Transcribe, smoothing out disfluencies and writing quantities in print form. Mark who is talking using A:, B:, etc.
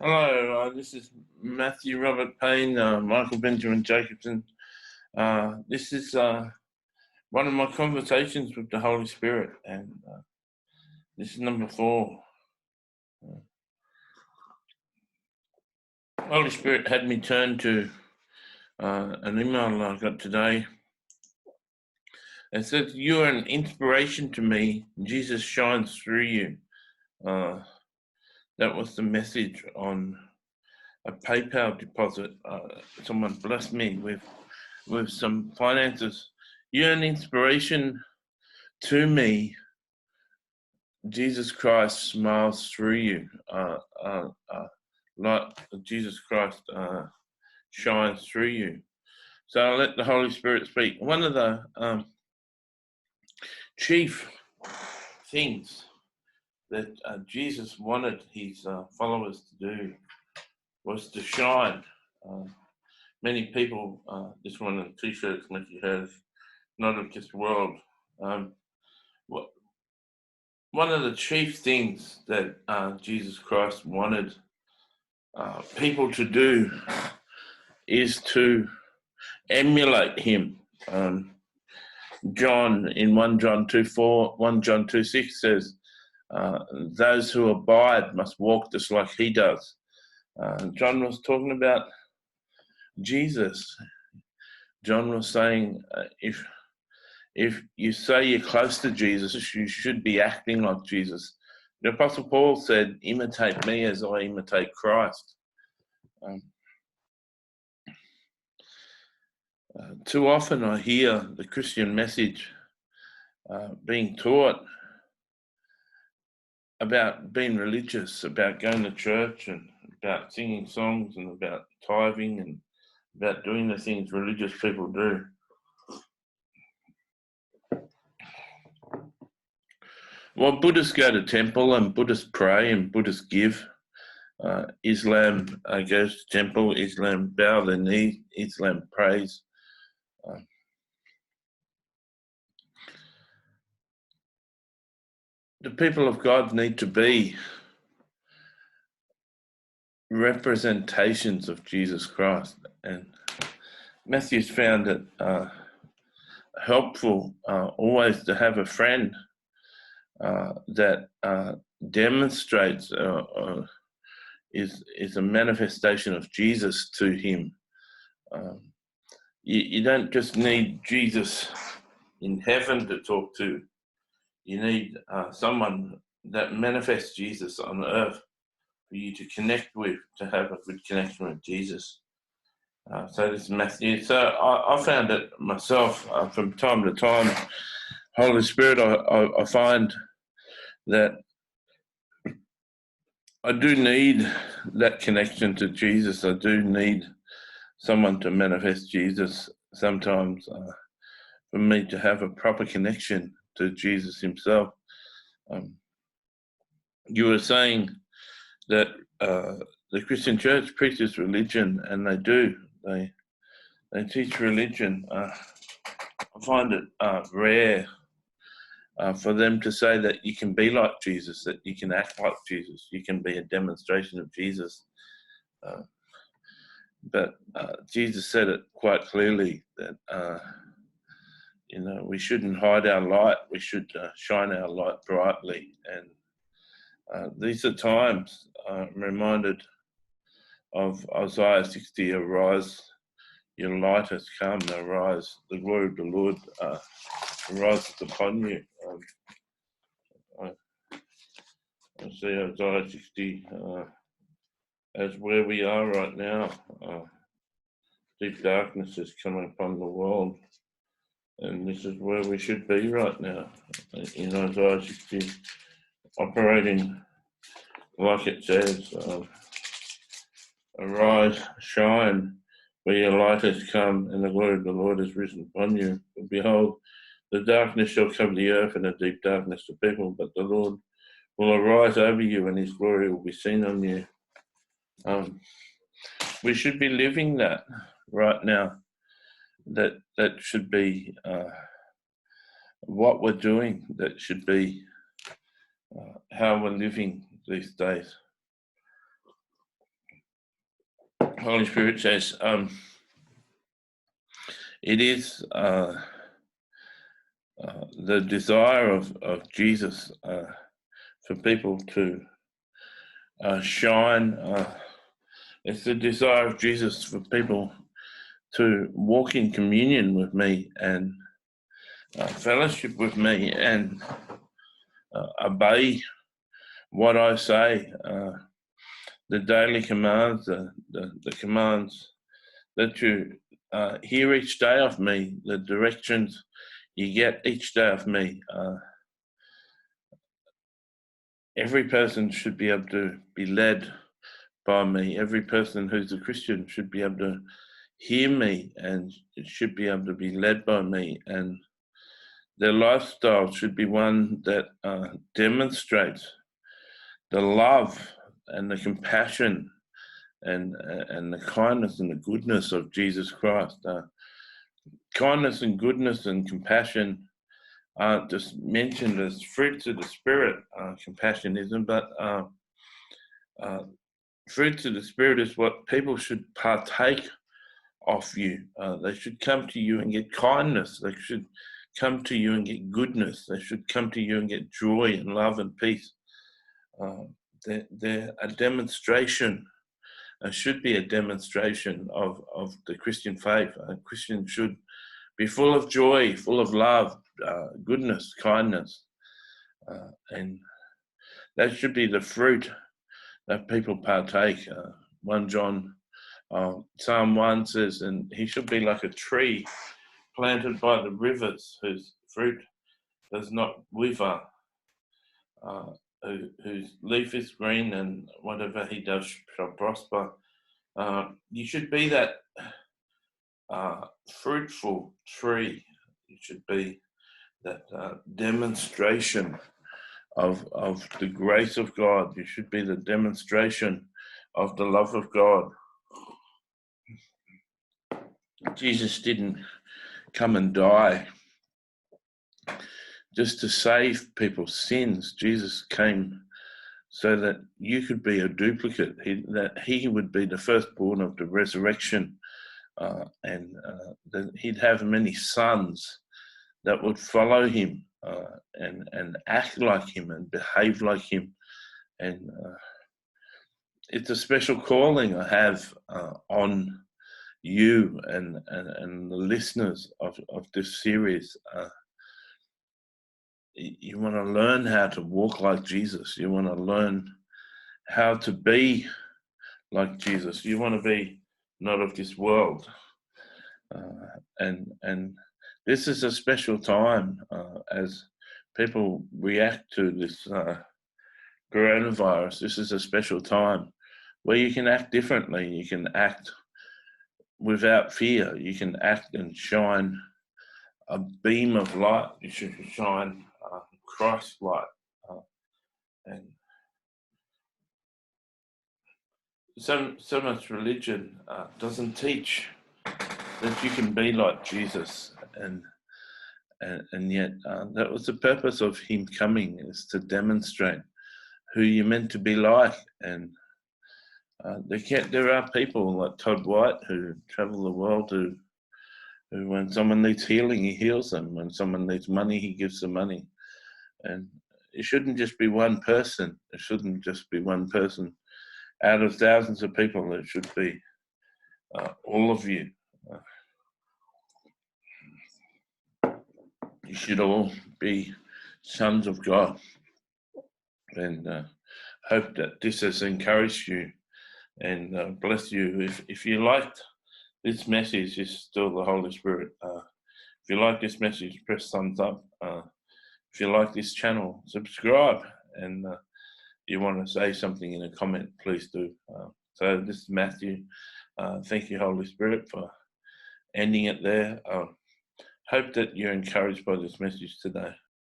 A: Hello, this is Matthew Robert Payne, Michael Benjamin Jacobson. This is one of my conversations with the Holy Spirit, and this is number 4. Holy Spirit had me turn to an email I got today. It says, "You are an inspiration to me. Jesus shines through you." That was the message on a PayPal deposit. Someone blessed me with some finances. You're an inspiration to me. Jesus Christ smiles through you. Like Jesus Christ shines through you. So I'll let the Holy Spirit speak. One of the chief things that Jesus wanted his followers to do was to shine. Many people, this one on t-shirts Mickey has, not of this world. One of the chief things that Jesus Christ wanted people to do is to emulate him. John in 1 John 2:4, 1 John 2:6 says, those who abide must walk just like he does. John was talking about Jesus. John was saying, if you say you're close to Jesus, you should be acting like Jesus. The Apostle Paul said, imitate me as I imitate Christ. Too often I hear the Christian message being taught about being religious, about going to church and about singing songs and about tithing and about doing the things religious people do. Well, Buddhists go to temple and Buddhists pray and Buddhists give. Islam goes to temple, Islam bow their knee, Islam prays. The people of God need to be representations of Jesus Christ. And Matthew's found it helpful always to have a friend that demonstrates is a manifestation of Jesus to him. You don't just need Jesus in heaven to talk to. You need someone that manifests Jesus on earth for you to connect with, to have a good connection with Jesus. So this is Matthew. So I found it myself from time to time. Holy Spirit, I find that I do need that connection to Jesus. I do need someone to manifest Jesus sometimes for me to have a proper connection to Jesus himself. You were saying that the Christian church preaches religion, and they do. They teach religion. I find it rare for them to say that you can be like Jesus, that you can act like Jesus, you can be a demonstration of Jesus. But Jesus said it quite clearly that we shouldn't hide our light. We should shine our light brightly. And these are times I'm reminded of Isaiah 60, arise, your light has come, arise, the glory of the Lord arises upon you. I see Isaiah 60 as where we are right now. Deep darkness is coming upon the world, and this is where we should be right now. In Isaiah 60, operating like it says, arise, shine, for your light has come, and the glory of the Lord has risen upon you. And behold, the darkness shall cover the earth, and the deep darkness the people, but the Lord will arise over you, and his glory will be seen on you. We should be living that right now. That should be what we're doing. That should be how we're living these days. Holy Spirit says, it is the desire of Jesus for people to shine. It's the desire of Jesus for people to walk in communion with me and fellowship with me and obey what I say, the daily commands, the commands that you hear each day of me, the directions you get each day of me. Every person should be able to be led by me. Every person who's a Christian should be able to hear me and should be able to be led by me. And their lifestyle should be one that demonstrates the love and the compassion and the kindness and the goodness of Jesus Christ. Kindness and goodness and compassion aren't just mentioned as fruits of the Spirit. Compassion isn't, but fruits of the Spirit is what people should partake of you. They should come to you and get kindness. They should come to you and get goodness. They should come to you and get joy and love and peace. They're a demonstration. Should be a demonstration of the Christian faith. A Christian should be full of joy, full of love, goodness, kindness, and that should be the fruit that people partake. 1 John, Psalm 1 says, and he should be like a tree planted by the rivers, whose fruit does not wither, whose leaf is green, and whatever he does shall prosper. You should be that fruitful tree. You should be that demonstration of the grace of God. You should be the demonstration of the love of God. Jesus didn't come and die just to save people's sins. Jesus came so that you could be a duplicate, that he would be the firstborn of the resurrection, and that he'd have many sons that would follow him and act like him and behave like him. And it's a special calling I have on you and the listeners of this series. You want to learn how to walk like Jesus. You want to learn how to be like Jesus. You want to be not of this world. And this is a special time as people react to this coronavirus. This is a special time where you can act differently. You can act without fear. You can act and shine a beam of light. You should shine Christ light. And so much religion doesn't teach that you can be like Jesus, and yet that was the purpose of him coming, is to demonstrate who you're meant to be like. And there are people like Todd White who travel the world who when someone needs healing, he heals them. When someone needs money, he gives them money. And it shouldn't just be one person. It shouldn't just be one person out of thousands of people. It should be all of you. You should all be sons of God. And hope that this has encouraged you and blessed you. If you liked this message, it's still the Holy Spirit. If you like this message, press thumbs up. If you like this channel, subscribe. And you want to say something in a comment, please do. So this is Matthew. Thank you, Holy Spirit, for ending it there. Hope that you're encouraged by this message today.